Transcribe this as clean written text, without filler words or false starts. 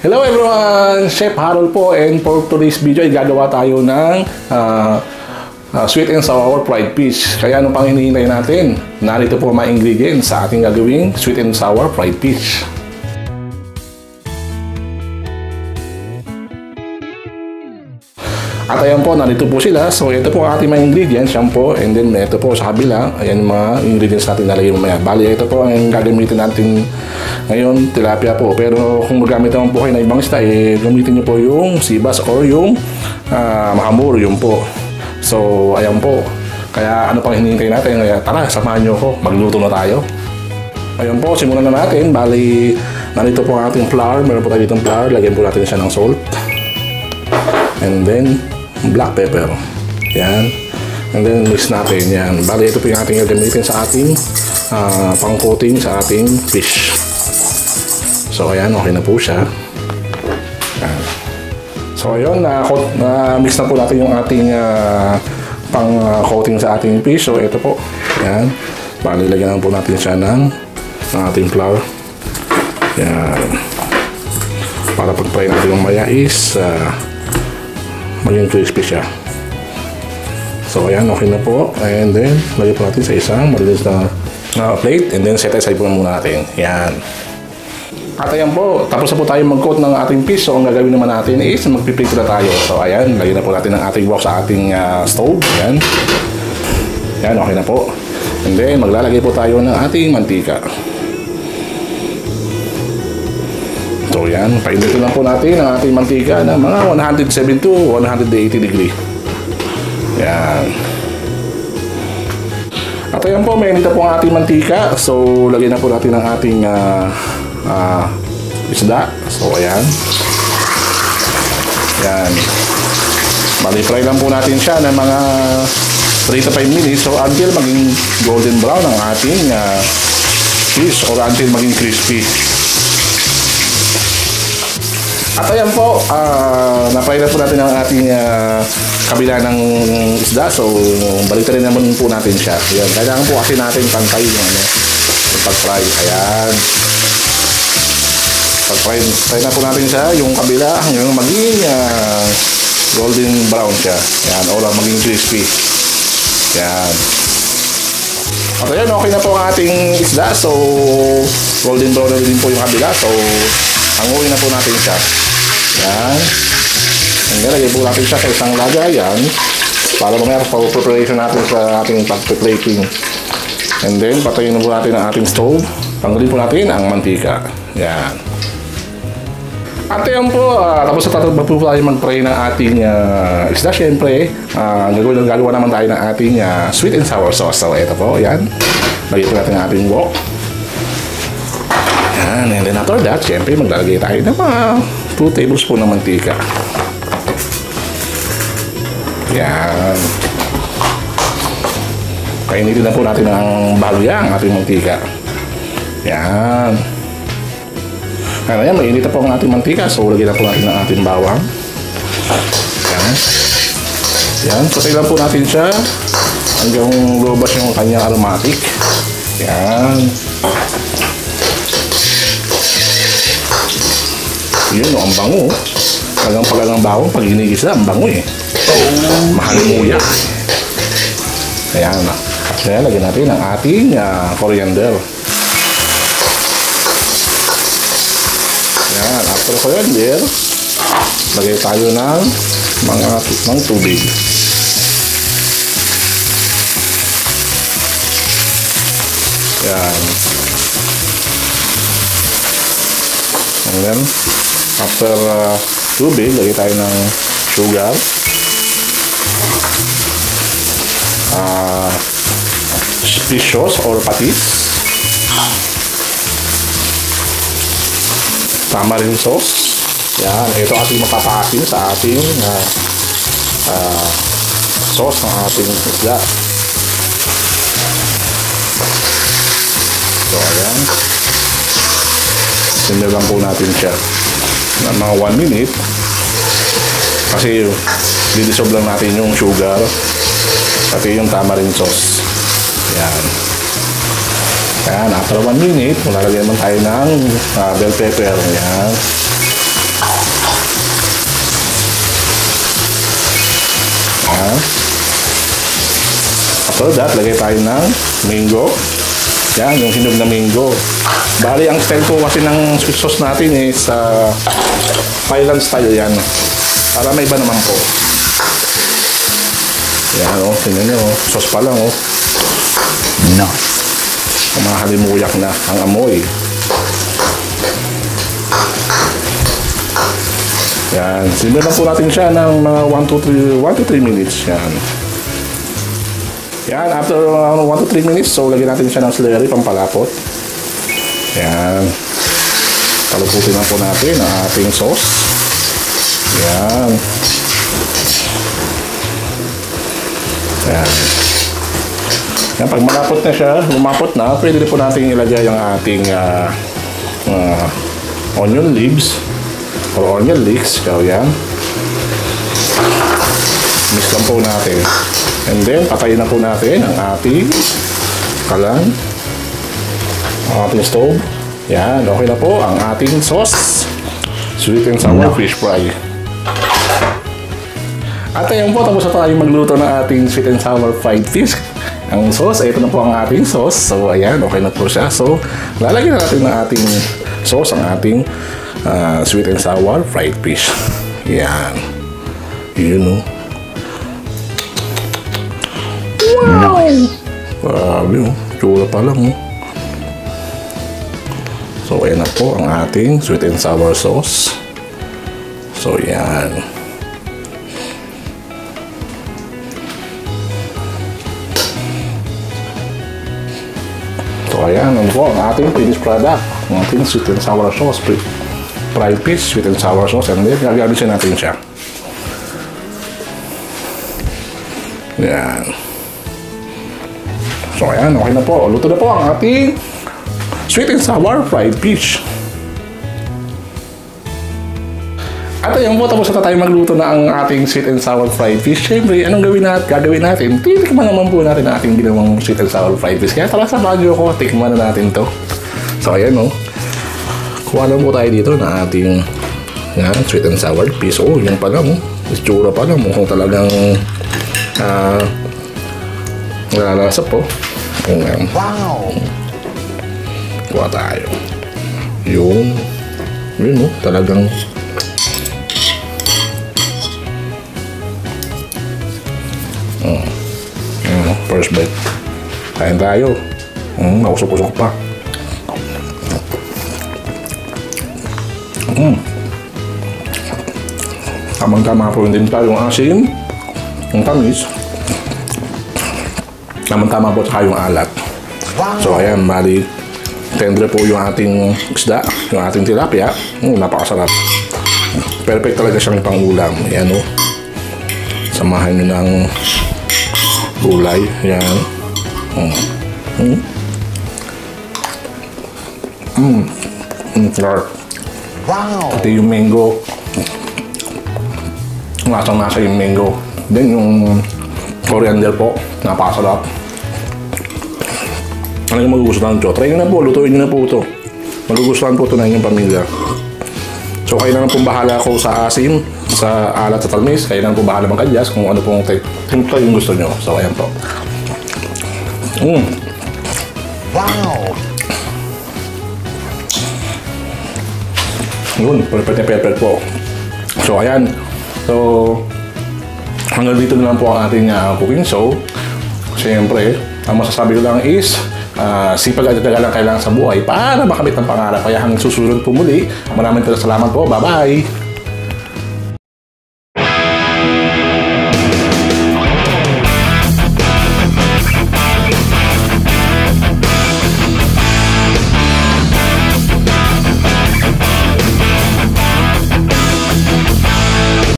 Hello everyone! Chef Harold po, and for today's video ay gagawa tayo ng sweet and sour fried fish. Kaya ano pang hinihintay natin? Narito po mga ingredients sa ating gagawing sweet and sour fried fish. At ayan po, narito po sila. So ito po ang ating mga ingredients, yan po. And then ito po sa kabila, ayan yung mga ingredients natin nalagay mamaya. Bali, ito po ang gagamitin natin ngayon, tilapia po. Pero kung magamit naman po kayo na ibang isda, gamitin nyo po yung sibas or yung mahamur, yun po. So ayan po. Kaya ano pang hinihintay natin? Kaya tara, samahan nyo ako. Magluto na tayo. Ayan po, simulan na natin. Bali, narito po ang ating flour. Meron po tayo ditong flour. Lagyan po natin siya ng salt. And then black pepper. Yan. And then mix natin yan. Bali, ito po yung ating gagamitin sa ating pang-coating sa ating fish. So ayan, okay na po siya. Yan. So ayun, na-mix na po natin yung ating pang-coating sa ating fish. So ito po. Yan. Bali, lagyan po natin siya ng ating flour. Yan. Para pag-fry natin yung maya is maging crispy siya. So ayan, okay na po. And then lagyan po natin sa isang malinis na plate. And then set aside po muna natin. Yan. At ayan po, tapos na po tayo mag-coat ng ating fish. So ang gagawin naman natin is magpiprito na tayo. So ayan, lagyan na po natin ang ating wok sa ating stove. Yan. Yan, okay na po. And then maglalagay po tayo ng ating mantika. So yan, painitin lang po natin ang ating mantika na mga 170 to 180 degree. Yan. At ayan po, mainit na po ang ating mantika. So lagyan na po natin ang ating isda. So ayan. Yan. Bali, fry lang po natin siya ng mga 3 to 5 minutes. So until maging golden brown ang ating fish or until maging crispy. At ayan po, na-fry na po natin ang ating kabila ng isda. So, balikan rin naman po natin siya. Ayan. Kailangan po kasi natin pantay yung pag-fry. Ayan. Pag-fry na po natin siya, yung kabila hanggang maging golden brown siya. Ayan. O maging crispy. Ayan. At ayan, okay na po ang ating isda. So, golden brown na din po yung kabila. So, hanguin na po natin siya. Yan. Nilagay po natin siya sa isang lagayan para mamaya pa preparation natin sa ating pag-plating. And then, patayin na po natin ang ating stove. Tanggalin po natin ang mantika. Yan. At yan po, tapos na po tayo mag-fry ng ating isda. Siyempre, gagawa naman tayo ng ating sweet and sour sauce. So, ito po, yan. Lagay po natin ang ating wok. And then after that, syempre maglalagay tayo ng mga 2 tablespoon ng mantika. Yan. Kainitin na po natin ng bahagya ang ating mantika. Yan. Kaya mainit na po ang ating mantika. So lagyan na po natin ng ating bawang. Yan. Yan. Patay lang po natin siya hanggang lumabas yung kanyang aromatic. Yan. Yun, ang bango. Talagang pag ang bawang, pag ginigisa, ang bango eh. Mahalimuya. Ayan na. Kaya lagyan natin ang ating coriander. Ayan, after coriander, lagay tayo ng mga tubig. Ayan. And then, after tubig, lagay tayo ng sugar, fish sauce or patis, tamarind sauce. Yan, ito ating mapapakin sa ating sauce ng ating isda. So, ayan. Simmer lang po natin siya ng mga 1 minute kasi didissolve lang natin yung sugar pati yung tamarind sauce. Yan. Ayan, after 1 minute, lalagyan naman tayo ng bell pepper. Ayan. Yan. After that, lagay tayo ng mango. Yan, yung hinog na mango. Bali, ang style po kasi ng sweet sauce natin is Thailand style yan. Para may iba naman po. Yan, oh. Tingnan nyo, oh. Sauce pa lang, oh. Nice. Kumahalimuyak na ang amoy. Yan. Simmer lang po natin siya ng mga 1 to 3 minutes. Yan. Yan. After 1 to 3 minutes, so lagyan natin siya ng celery pampalapot. Yan. Paluputin lang po natin ang ating sauce. Yan. Yan. Yan. Pag malapot na siya, lumapot na, pwede po natin ilagay ang ating onion leaves or onion leeks. So, yan. Mix lang po natin. And then, patayin na po natin ang ating kalan. Ang ating stove. Yan. Okay na po ang ating sauce. Sweet and sour fish fry. At ayan po, tapos na tayo magluto ng ating sweet and sour fried fish. Ang sauce, ito na po ang ating sauce. So, ayan. Okay na po siya. So, lalagyan na natin ng ating sauce ang ating sweet and sour fried fish. Yan. Yun, oh. Wow! Grabe, oh. Tsura pa lang, oh. So, ayan na po ang ating sweet and sour sauce. So, yan. So, ayan. Ano po ang ating finished product. Ang ating sweet and sour sauce. Fried fish, sweet and sour sauce, and then gagamitin natin siya. Yan. So, ayan, okay na po. Luto na po ang ating sweet and sour fried fish. At ayan po, tapos na tayo magluto na ang ating sweet and sour fried fish. Siyempre, anong gagawin natin? Titikman naman po natin ang ating ginawang sweet and sour fried fish. Kaya tara sa bagyo ko, tikman na natin to. So, ayan, oh. Kuha lang po tayo dito na ating yan, sweet and sour fish. Oh, yan pa lang. Oh. Itsura pa lang. Mukhang talagang nalalasa po. Wow! Kuha tayo. Yun. Yun, oh. Talagang first bite. Kain tayo. Nausok-usok pa. Tamang-tama po din tayo yung asin, yung tamis. Tamang-tama po tayo yung alat. So ayan, bali tendre po yung ating isda, yung ating tilapia. Napakasarap. Perfect talaga siyang pang-ulam. Ayan, oh. Samahan nyo ng gulay. Ayan. Wow! Pati yung mango. Nasa yung mango. Then yung coriander po. Napakasarap. Ano yung magugustuhan ito? Try nyo na po. Lutuin nyo na po ito. Magugustuhan po ito na inyong pamilya. So kayo na lang pong bahala ko sa asin, sa alat, sa talmis. Kayo na lang pong bahala mag-adjust kung ano pong timpla yung gusto nyo. So ayan po. Wow! Yun, perfect na perfect po. So, ayan. So, hanggang dito na lang po ang ating cooking show. Siyempre, ang masasabi ko lang is, sipag at taga lang kailangan sa buhay para makamit ang pangarap. Kaya hanggang susunod po muli. Maraming salamat po. Bye-bye!